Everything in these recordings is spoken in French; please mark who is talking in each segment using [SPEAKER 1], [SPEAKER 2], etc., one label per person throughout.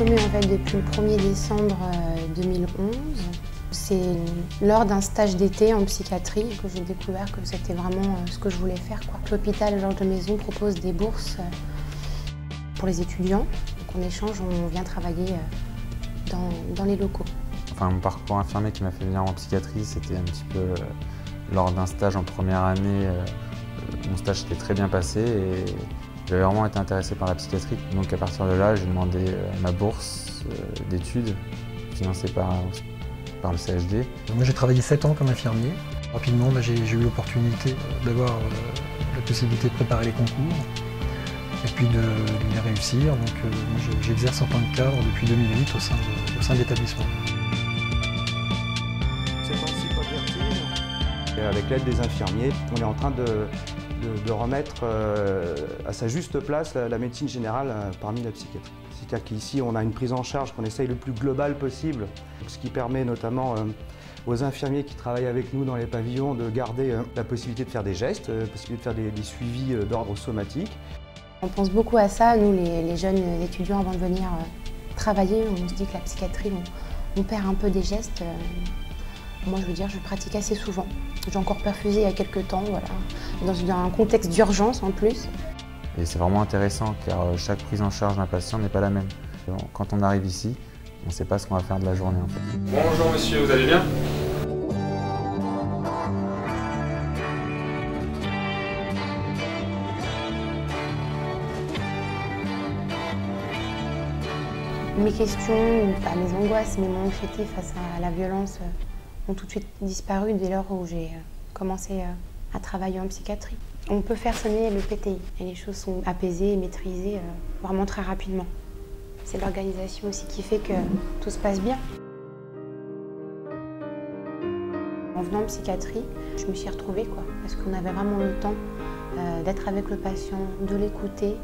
[SPEAKER 1] diplômée en fait depuis le 1er décembre 2011. C'est lors d'un stage d'été en psychiatrie que j'ai découvert que c'était vraiment ce que je voulais faire. L'hôpital Georges de Maison propose des bourses pour les étudiants. Donc en échange, on vient travailler dans les locaux.
[SPEAKER 2] Enfin, mon parcours infirmier qui m'a fait venir en psychiatrie, c'était un petit peu lors d'un stage en première année. Mon stage s'était très bien passé et j'avais vraiment été intéressé par la psychiatrie. Donc à partir de là, j'ai demandé ma bourse d'études financée par le CHD.
[SPEAKER 3] Moi j'ai travaillé 7 ans comme infirmier. Rapidement j'ai eu l'opportunité d'avoir la possibilité de préparer les concours et puis de les réussir. Donc j'exerce en tant que cadre depuis 2008 au sein de l'établissement.
[SPEAKER 4] Avec l'aide des infirmiers, on est en train de remettre à sa juste place la médecine générale parmi la psychiatrie. C'est-à-dire qu'ici, on a une prise en charge qu'on essaye le plus globale possible, ce qui permet notamment aux infirmiers qui travaillent avec nous dans les pavillons de garder la possibilité de faire des gestes, la possibilité de faire des suivis d'ordre somatique.
[SPEAKER 1] On pense beaucoup à ça, nous les jeunes étudiants, avant de venir travailler, on se dit que la psychiatrie, on perd un peu des gestes. Moi, je veux dire, je pratique assez souvent. J'ai encore perfusé il y a quelques temps, voilà, dans un contexte d'urgence en plus.
[SPEAKER 2] Et c'est vraiment intéressant car chaque prise en charge d'un patient n'est pas la même. Quand on arrive ici, on ne sait pas ce qu'on va faire de la journée en fait.
[SPEAKER 5] Bonjour monsieur, vous allez bien?
[SPEAKER 1] Mes questions, pas mes angoisses, mais mon anxiété face à la violence ont tout de suite disparu dès lors où j'ai commencé à travailler en psychiatrie. On peut faire sonner le PTI et les choses sont apaisées et maîtrisées vraiment très rapidement. C'est l'organisation aussi qui fait que tout se passe bien. En venant en psychiatrie, je me suis retrouvée parce qu'on avait vraiment le temps d'être avec le patient, de l'écouter,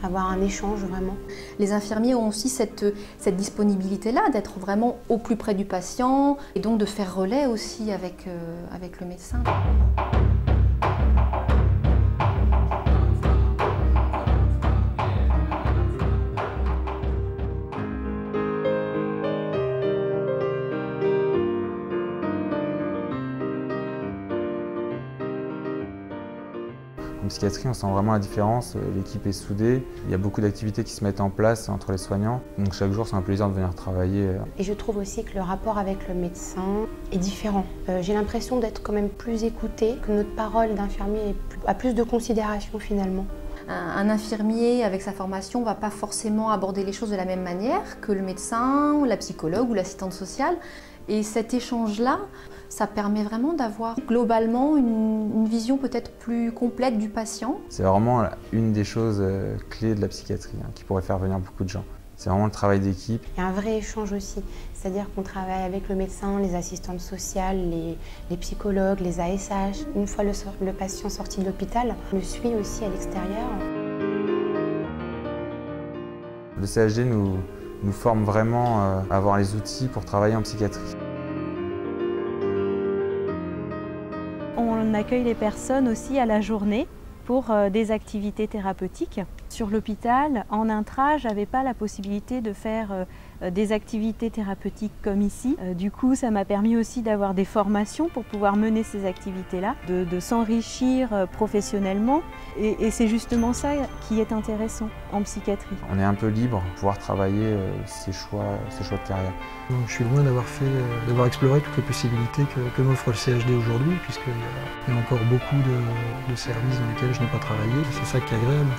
[SPEAKER 1] avoir un échange vraiment.
[SPEAKER 6] Les infirmiers ont aussi cette disponibilité-là, d'être vraiment au plus près du patient et donc de faire relais aussi avec le médecin.
[SPEAKER 2] En psychiatrie, on sent vraiment la différence, l'équipe est soudée, il y a beaucoup d'activités qui se mettent en place entre les soignants, donc chaque jour c'est un plaisir de venir travailler.
[SPEAKER 1] Et je trouve aussi que le rapport avec le médecin est différent. J'ai l'impression d'être quand même plus écoutée, que notre parole d'infirmier a plus de considération finalement.
[SPEAKER 6] Un infirmier avec sa formation ne va pas forcément aborder les choses de la même manière que le médecin, ou la psychologue ou l'assistante sociale. Et cet échange-là, ça permet vraiment d'avoir globalement une vision peut-être plus complète du patient.
[SPEAKER 2] C'est vraiment une des choses clés de la psychiatrie qui pourrait faire venir beaucoup de gens. C'est vraiment le travail d'équipe.
[SPEAKER 1] Il y a un vrai échange aussi, c'est-à-dire qu'on travaille avec le médecin, les assistantes sociales, les psychologues, les ASH. Une fois le patient sorti de l'hôpital, on le suit aussi à l'extérieur.
[SPEAKER 2] Le CHD nous forme vraiment à avoir les outils pour travailler en psychiatrie.
[SPEAKER 7] On accueille les personnes aussi à la journée pour des activités thérapeutiques. Sur l'hôpital, en intra, je n'avais pas la possibilité de faire des activités thérapeutiques comme ici. Du coup, ça m'a permis aussi d'avoir des formations pour pouvoir mener ces activités-là, de s'enrichir professionnellement. Et c'est justement ça qui est intéressant en psychiatrie.
[SPEAKER 2] On est un peu libre pour pouvoir travailler ses choix de carrière.
[SPEAKER 3] Je suis loin d'avoir exploré toutes les possibilités que m'offre le CHD aujourd'hui, puisqu'il y a encore beaucoup de services dans lesquels je n'ai pas travaillé. C'est ça qui est agréable.